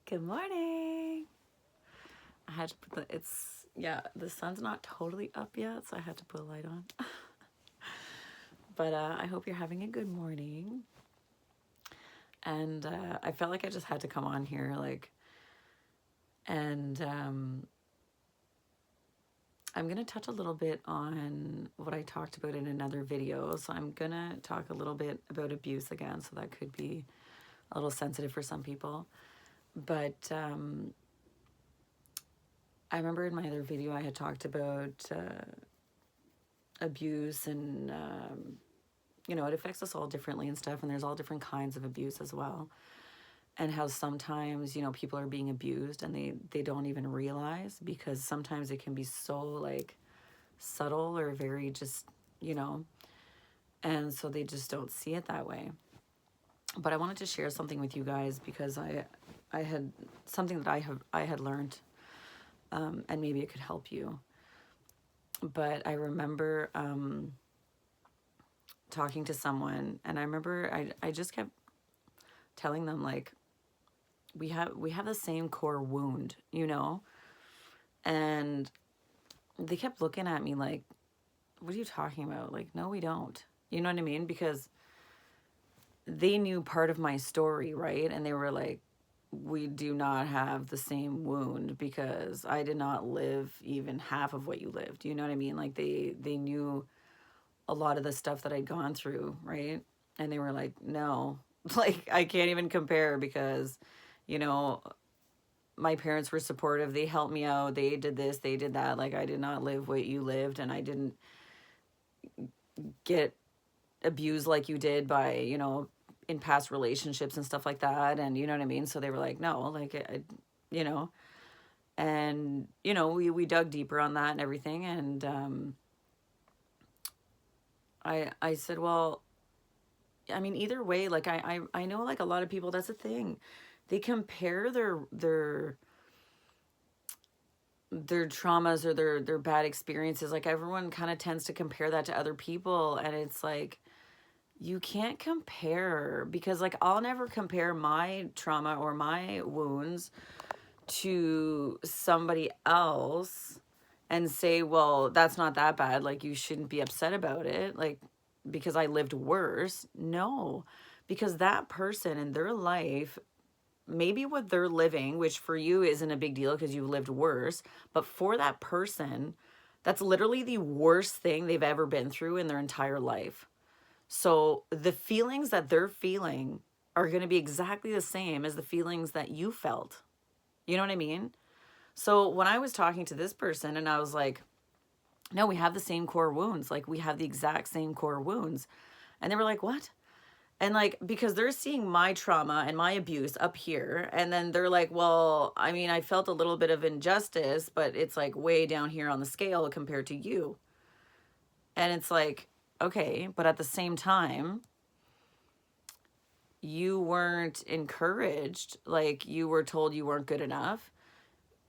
Good morning. I had to put the sun's not totally up yet, so I had to put a light on. But I hope you're having a good morning. And I felt like I just had to come on here, and I'm going to touch a little bit on what I talked about in another video. So I'm going to talk a little bit about abuse again, so that could be a little sensitive for some people. But I remember in my other video I had talked about abuse and, it affects us all differently and stuff. And there's all different kinds of abuse as well. And how sometimes, people are being abused and they don't even realize, because sometimes it can be so subtle or very just, and so they just don't see it that way. But I wanted to share something with you guys because I had something that I had learned, and maybe it could help you. But I remember talking to someone, and I remember I just kept telling them, we have the same core wound, and they kept looking at me like, what are you talking about? No, we don't. You know what I mean? Because they knew part of my story, right? And they were like, we do not have the same wound, because I did not live even half of what you lived. You know what I mean? They knew a lot of the stuff that I'd gone through, right? And they were like, no, I can't even compare, because, my parents were supportive. They helped me out. They did this, they did that. I did not live what you lived, and I didn't get abused like you did by, in past relationships and stuff like that. And you know what I mean? So they were like, no, and, we dug deeper on that and everything. And I said, well, I mean, either way, I know a lot of people, that's a thing. They compare their traumas or their bad experiences. Everyone kind of tends to compare that to other people. And it's you can't compare, because I'll never compare my trauma or my wounds to somebody else and say, well, that's not that bad. You shouldn't be upset about it. Because I lived worse. No, because that person in their life, maybe what they're living, which for you isn't a big deal because you lived worse, but for that person, that's literally the worst thing they've ever been through in their entire life. So the feelings that they're feeling are going to be exactly the same as the feelings that you felt. You know what I mean? So when I was talking to this person and I was like, no, we have the same core wounds. We have the exact same core wounds. And they were like, what? And because they're seeing my trauma and my abuse up here. And then they're like, well, I mean, I felt a little bit of injustice, but it's way down here on the scale compared to you. And it's okay, but at the same time, you weren't encouraged. You were told you weren't good enough.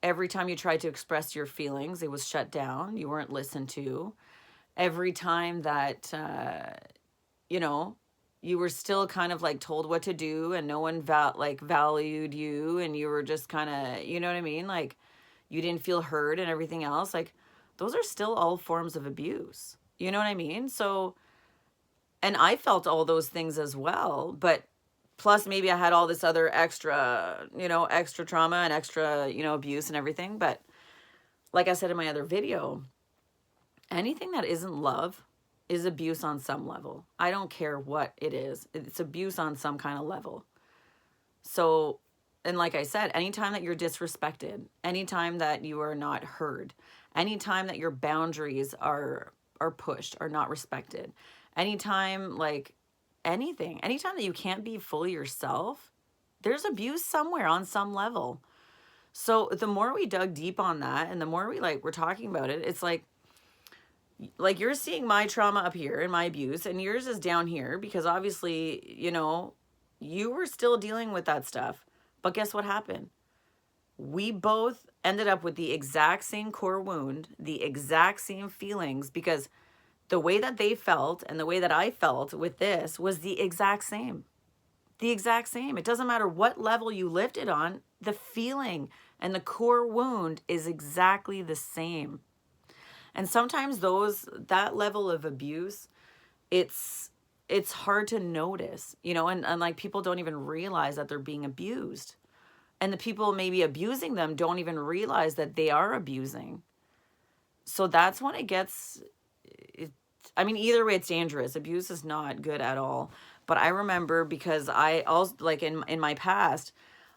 Every time you tried to express your feelings, it was shut down. You weren't listened to. Every time that, you were still kind of told what to do, and no one valued you, and you were just kind of, you know what I mean? You didn't feel heard and everything else. Those are still all forms of abuse. You know what I mean? So, and I felt all those things as well, but plus maybe I had all this other extra trauma and extra, abuse and everything. But like I said in my other video, anything that isn't love is abuse on some level. I don't care what it is. It's abuse on some kind of level. So, and like I said, anytime that you're disrespected, anytime that you are not heard, anytime that your boundaries are pushed, are not respected, anytime anytime that you can't be fully yourself, there's abuse somewhere on some level. So the more we dug deep on that, and the more we're talking about it, it's you're seeing my trauma up here and my abuse, and yours is down here, because obviously, you were still dealing with that stuff. But guess what happened? We both ended up with the exact same core wound, the exact same feelings, because the way that they felt and the way that I felt with this was the exact same. The exact same. It doesn't matter what level you lift it on, the feeling and the core wound is exactly the same. And sometimes that level of abuse, it's it's hard to notice, and like people don't even realize that they're being abused. And the people maybe abusing them don't even realize that they are abusing. So that's when it gets it, I mean, either way it's dangerous. Abuse is not good at all. But I remember, because I also, like, in my past,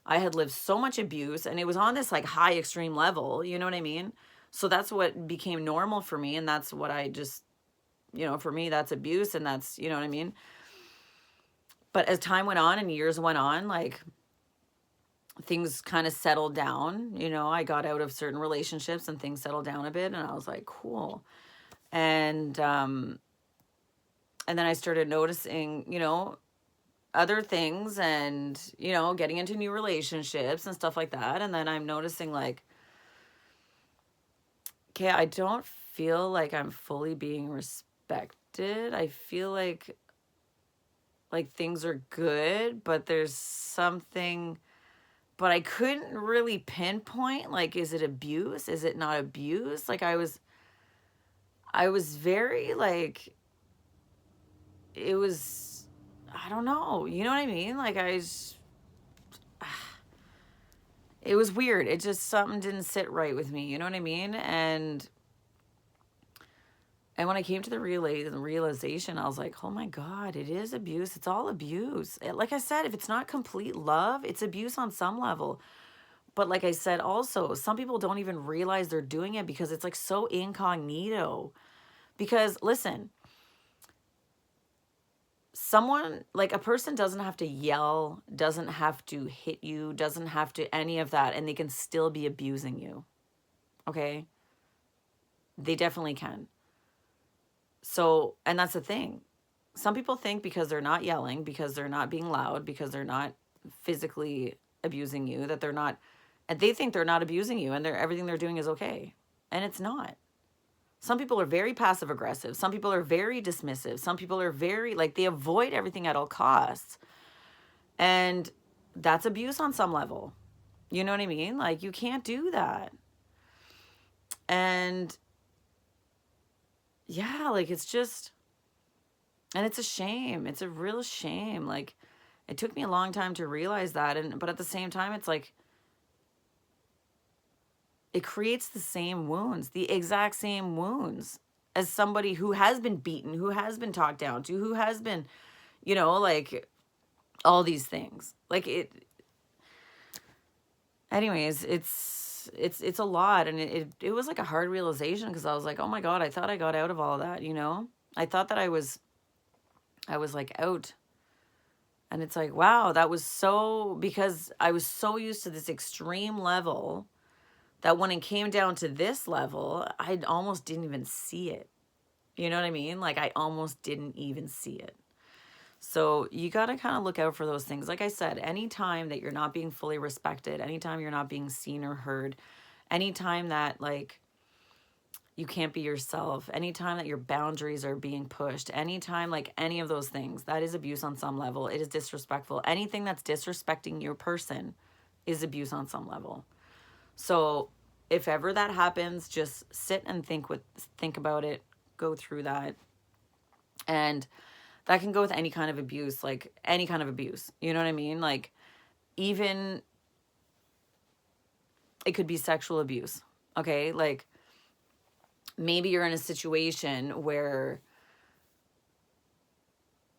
I had lived so much abuse, and it was on this like high extreme level, you know what I mean? So that's what became normal for me, and that's what I just, for me that's abuse, and that's, you know what I mean? But as time went on and years went on, like, things kind of settled down. I got out of certain relationships and things settled down a bit, and I was like, cool. And then I started noticing, other things, and, getting into new relationships and stuff like that. And then I'm noticing, like, okay, I don't feel like I'm fully being respected. I feel like things are good, but there's something, but I couldn't really pinpoint, like, is it abuse? Is it not abuse? Like, I was very, like, it was, I don't know, you know what I mean? Like, it was weird. It just, something didn't sit right with me, you know what I mean? And when I came to the realization, I was like, oh my God, it is abuse. It's all abuse. Like I said, if it's not complete love, it's abuse on some level. But like I said, also, some people don't even realize they're doing it because it's like so incognito. Because listen, like a person doesn't have to yell, doesn't have to hit you, doesn't have to any of that, and they can still be abusing you. Okay? They definitely can. So, and that's the thing. Some people think because they're not yelling, because they're not being loud, because they're not physically abusing you, that they're not, and they think they're not abusing you, and everything they're doing is okay. And it's not. Some people are very passive aggressive. Some people are very dismissive. Some people are very, like, they avoid everything at all costs. And that's abuse on some level. You know what I mean? Like, you can't do that. And yeah, like, it's just, and it's a shame. It's a real shame. Like, it took me a long time to realize that. But at the same time, it's like, it creates the same wounds, the exact same wounds as somebody who has been beaten, who has been talked down to, who has been, like, all these things. Like, anyways, it's a lot. And it was like a hard realization, because I was like, oh my God, I thought I got out of all of that, I thought that I was like out. And it's like, wow, that was so, because I was so used to this extreme level that when it came down to this level, I almost didn't even see it. You know what I mean? Like, I almost didn't even see it. So you got to kind of look out for those things. Like I said, anytime that you're not being fully respected, anytime you're not being seen or heard, anytime that, like, you can't be yourself, anytime that your boundaries are being pushed, anytime, like, any of those things, that is abuse on some level. It is disrespectful. Anything that's disrespecting your person is abuse on some level. So if ever that happens, just sit and think about it, go through that. And that can go with any kind of abuse, like any kind of abuse. You know what I mean? Like, even it could be sexual abuse. Okay? Like, maybe you're in a situation where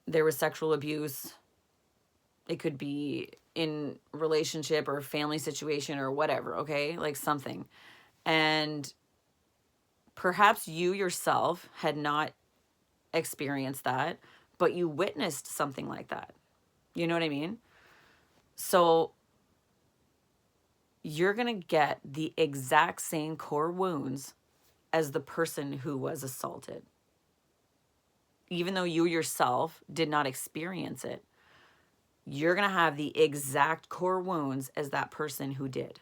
there was sexual abuse. It could be in relationship or family situation or whatever, okay? Like, something. And perhaps you yourself had not experienced that, but you witnessed something like that. You know what I mean? So you're going to get the exact same core wounds as the person who was assaulted. Even though you yourself did not experience it, you're going to have the exact core wounds as that person who did,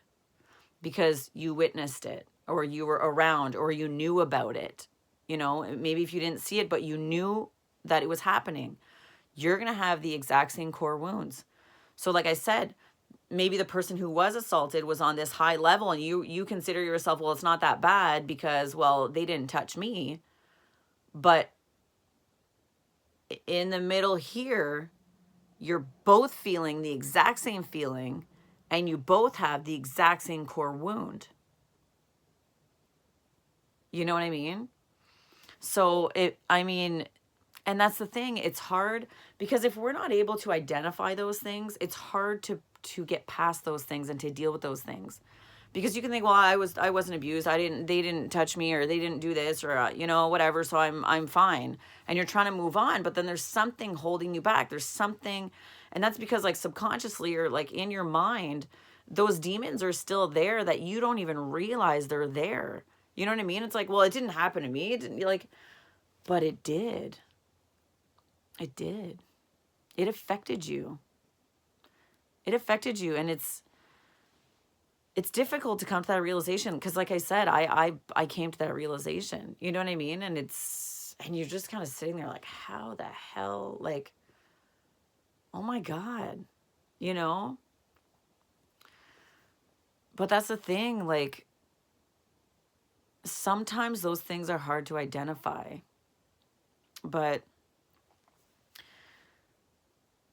because you witnessed it, or you were around, or you knew about it. Maybe if you didn't see it, but you knew that it was happening, you're going to have the exact same core wounds. So like I said, maybe the person who was assaulted was on this high level, and you consider yourself, well, it's not that bad because, well, they didn't touch me. But in the middle here, you're both feeling the exact same feeling, and you both have the exact same core wound. You know what I mean? So and that's the thing, it's hard because if we're not able to identify those things, it's hard to get past those things and to deal with those things. Because you can think, well, I wasn't abused. They didn't touch me, or they didn't do this, or whatever, so I'm fine. And you're trying to move on, but then there's something holding you back. There's something, and that's because like subconsciously or like in your mind, those demons are still there that you don't even realize they're there. You know what I mean? It's like, well, it didn't happen to me. It didn't, like, but it did. It did. It affected you. It affected you, and it's difficult to come to that realization because, like I said, I came to that realization. You know what I mean? And you're just kind of sitting there like, how the hell? Like, oh my God, you know? But that's the thing, like, sometimes those things are hard to identify. But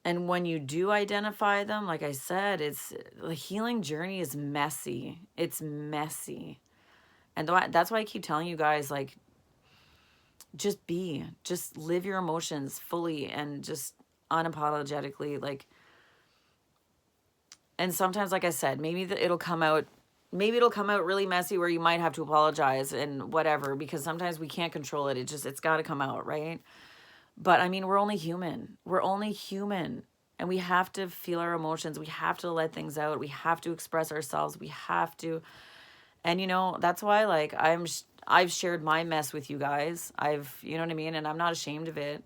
and when you do identify them, like I said, the healing journey is messy. It's messy. And that's why I keep telling you guys, like, just live your emotions fully and just unapologetically, like, and sometimes, like I said, it'll come out really messy where you might have to apologize and whatever, because sometimes we can't control it. It's got to come out, right? But I mean, we're only human. And we have to feel our emotions. We have to let things out. We have to express ourselves. We have to. And, that's why, like, I've shared my mess with you guys. You know what I mean? And I'm not ashamed of it.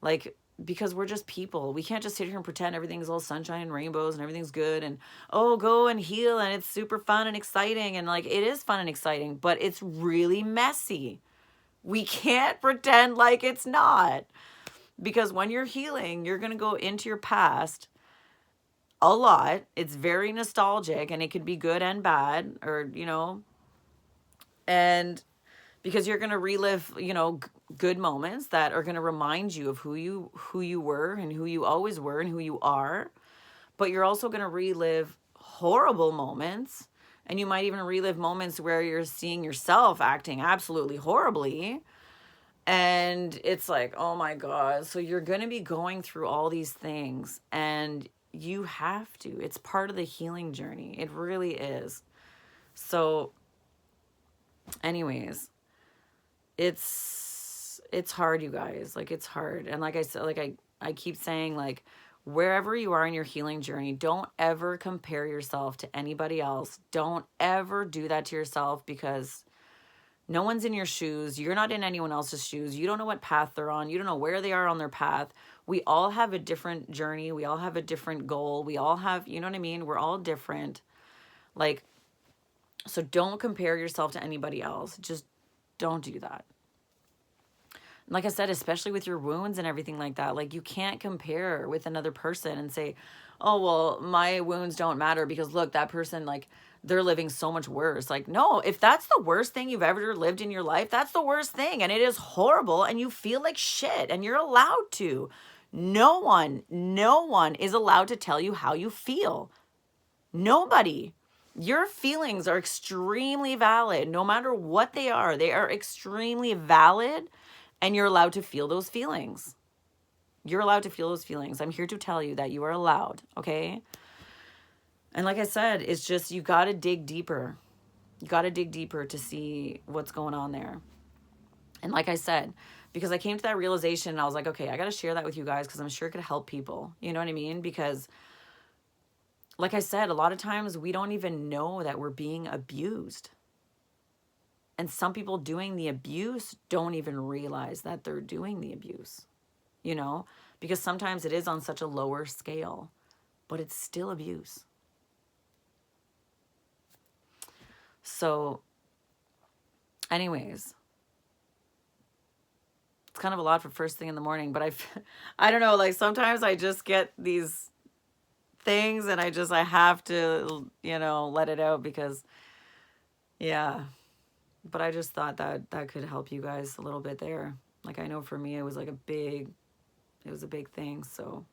Like, because we're just people. We can't just sit here and pretend everything's all sunshine and rainbows and everything's good and, oh, go and heal and it's super fun and exciting. And, like, it is fun and exciting, but it's really messy. We can't pretend like it's not. Because when you're healing, you're going to go into your past a lot. It's very nostalgic, and it could be good and bad, or, and because you're going to relive, good moments that are going to remind you of who you were and who you always were and who you are. But you're also going to relive horrible moments, and you might even relive moments where you're seeing yourself acting absolutely horribly. And it's like, oh my God. So you're going to be going through all these things, and you have to. It's part of the healing journey. It really is. So anyways, it's hard, you guys. Like, it's hard. And like I said, like I keep saying, like, wherever you are in your healing journey, don't ever compare yourself to anybody else. Don't ever do that to yourself, because no one's in your shoes. You're not in anyone else's shoes. You don't know what path they're on. You don't know where they are on their path. We all have a different journey. We all have a different goal. We all have, you know what I mean? We're all different. Like, so don't compare yourself to anybody else. Just don't do that. Like I said, especially with your wounds and everything like that, like, you can't compare with another person and say, oh, well, my wounds don't matter because look, that person, like, they're living so much worse. Like, no, if that's the worst thing you've ever lived in your life, that's the worst thing. And it is horrible. And you feel like shit, and you're allowed to. No one is allowed to tell you how you feel. Nobody. Your feelings are extremely valid. No matter what they are extremely valid. And you're allowed to feel those feelings. You're allowed to feel those feelings. I'm here to tell you that you are allowed, okay? And like I said, it's just, you got to dig deeper. You got to dig deeper to see what's going on there. And like I said, because I came to that realization, and I was like, okay, I got to share that with you guys because I'm sure it could help people. You know what I mean? Because like I said, a lot of times we don't even know that we're being abused. And some people doing the abuse don't even realize that they're doing the abuse, because sometimes it is on such a lower scale, but it's still abuse. So anyways, it's kind of a lot for first thing in the morning, but I don't know, like, sometimes I just get these things, and I have to, you know, let it out because, yeah. But I just thought that that could help you guys a little bit there. Like, I know for me, it was like it was a big thing. So,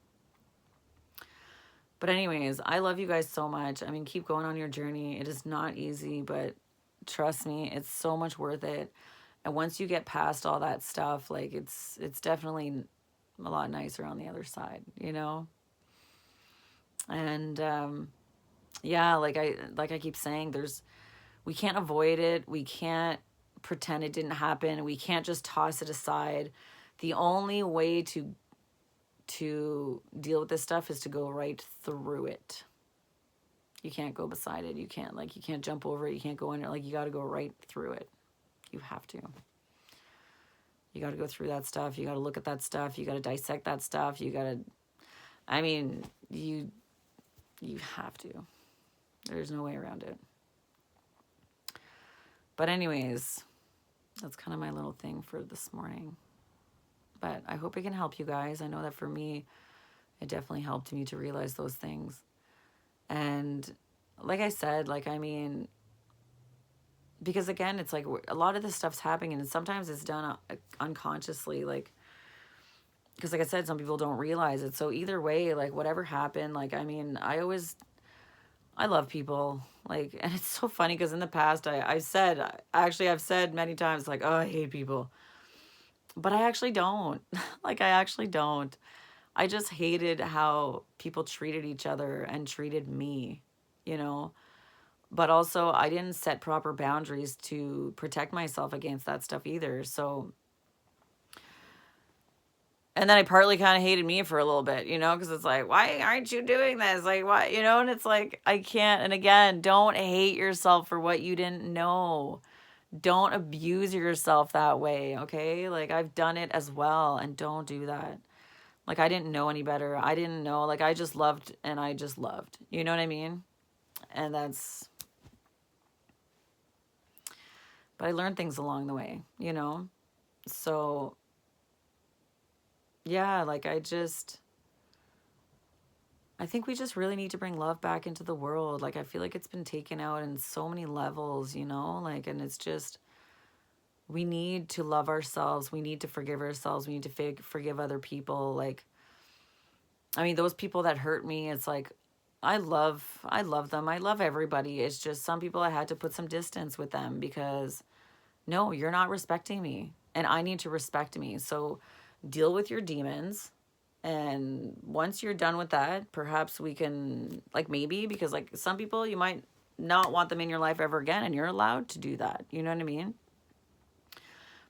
but anyways, I love you guys so much. I mean, keep going on your journey. It is not easy, but trust me, it's so much worth it. And once you get past all that stuff, like it's definitely a lot nicer on the other side, you know? And yeah, like I keep saying, we can't avoid it. We can't pretend it didn't happen. We can't just toss it aside. The only way to deal with this stuff is to go right through it. You can't go beside it. You can't jump over it. You can't go under it. Like, you got to go right through it. You have to. You got to go through that stuff. You got to look at that stuff. You got to dissect that stuff. You got to, I mean, you have to. There's no way around it. But anyways, that's kind of my little thing for this morning. But I hope it can help you guys. I know that for me, it definitely helped me to realize those things. And like I said, like, I mean, because again, it's like a lot of this stuff's happening, and sometimes it's done unconsciously, like, because like I said, some people don't realize it. So either way, like, whatever happened, like, I mean, I love people, like, and it's so funny because in the past, I've said many times, like, oh, I hate people. But I actually don't. Like, I actually don't. I just hated how people treated each other and treated me, you know? But also, I didn't set proper boundaries to protect myself against that stuff either. So, and then I partly kind of hated me for a little bit, you know? Because it's like, why aren't you doing this? Like, why, you know? And it's like, I can't. And again, don't hate yourself for what you didn't know. Don't abuse yourself that way, okay? Like, I've done it as well, and don't do that. Like, I didn't know any better. I didn't know. Like, I just loved, and I just loved. You know what I mean? And that's... But I learned things along the way, you know? So, yeah, like, I think we just really need to bring love back into the world. Like, I feel like it's been taken out in so many levels, you know? Like, and it's just... We need to love ourselves. We need to forgive ourselves. We need to forgive other people. Like, I mean, those people that hurt me, it's like, I love them. I love everybody. It's just some people I had to put some distance with them because, no, you're not respecting me. And I need to respect me. So deal with your demons. And once you're done with that, perhaps we can, like, maybe, because, like, some people, you might not want them in your life ever again. And you're allowed to do that. You know what I mean?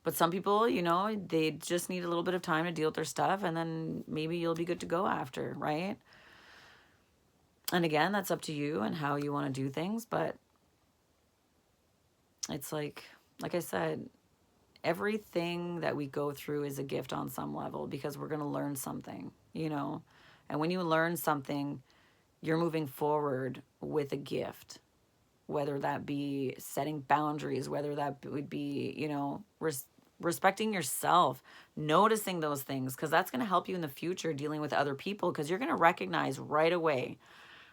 But some people, you know, they just need a little bit of time to deal with their stuff, and then maybe you'll be good to go after, right? And again, that's up to you and how you want to do things, but it's like I said, everything that we go through is a gift on some level because we're going to learn something, you know? And when you learn something, you're moving forward with a gift, whether that be setting boundaries, whether that would be, you know, respecting yourself, noticing those things, because that's going to help you in the future dealing with other people, because you're going to recognize right away,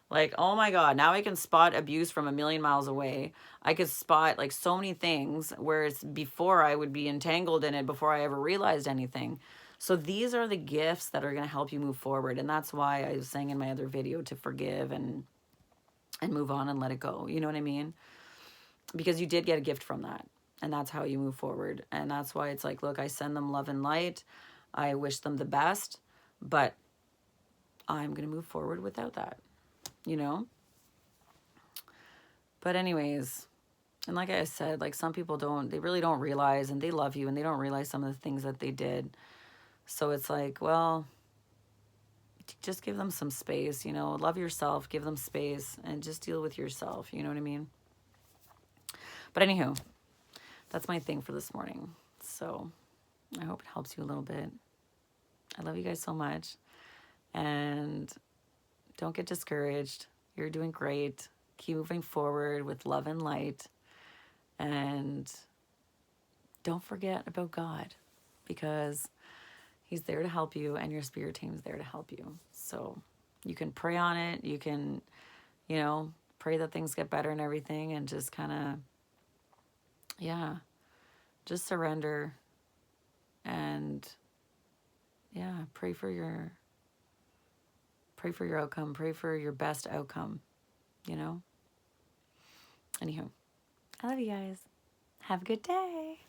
like, oh my God, now I can spot abuse from a million miles away. I could spot like so many things, whereas before I would be entangled in it before I ever realized anything. So these are the gifts that are going to help you move forward. And that's why I was saying in my other video to forgive and move on and let it go. You know what I mean? Because you did get a gift from that. And that's how you move forward. And that's why it's like, look, I send them love and light. I wish them the best. But I'm going to move forward without that, you know? But anyways, and like I said, like, some people they really don't realize, and they love you, and they don't realize some of the things that they did. So it's like, well, just give them some space, you know? Love yourself, give them space, and just deal with yourself. You know what I mean? But anywho, that's my thing for this morning. So I hope it helps you a little bit. I love you guys so much. And don't get discouraged. You're doing great. Keep moving forward with love and light. And don't forget about God, because He's there to help you, and your spirit team's there to help you. So You can pray on it. You can, you know, pray that things get better and everything, and just kind of, yeah, just surrender and, yeah, pray for your outcome, pray for your best outcome, you know? Anywho, I love you guys. Have a good day.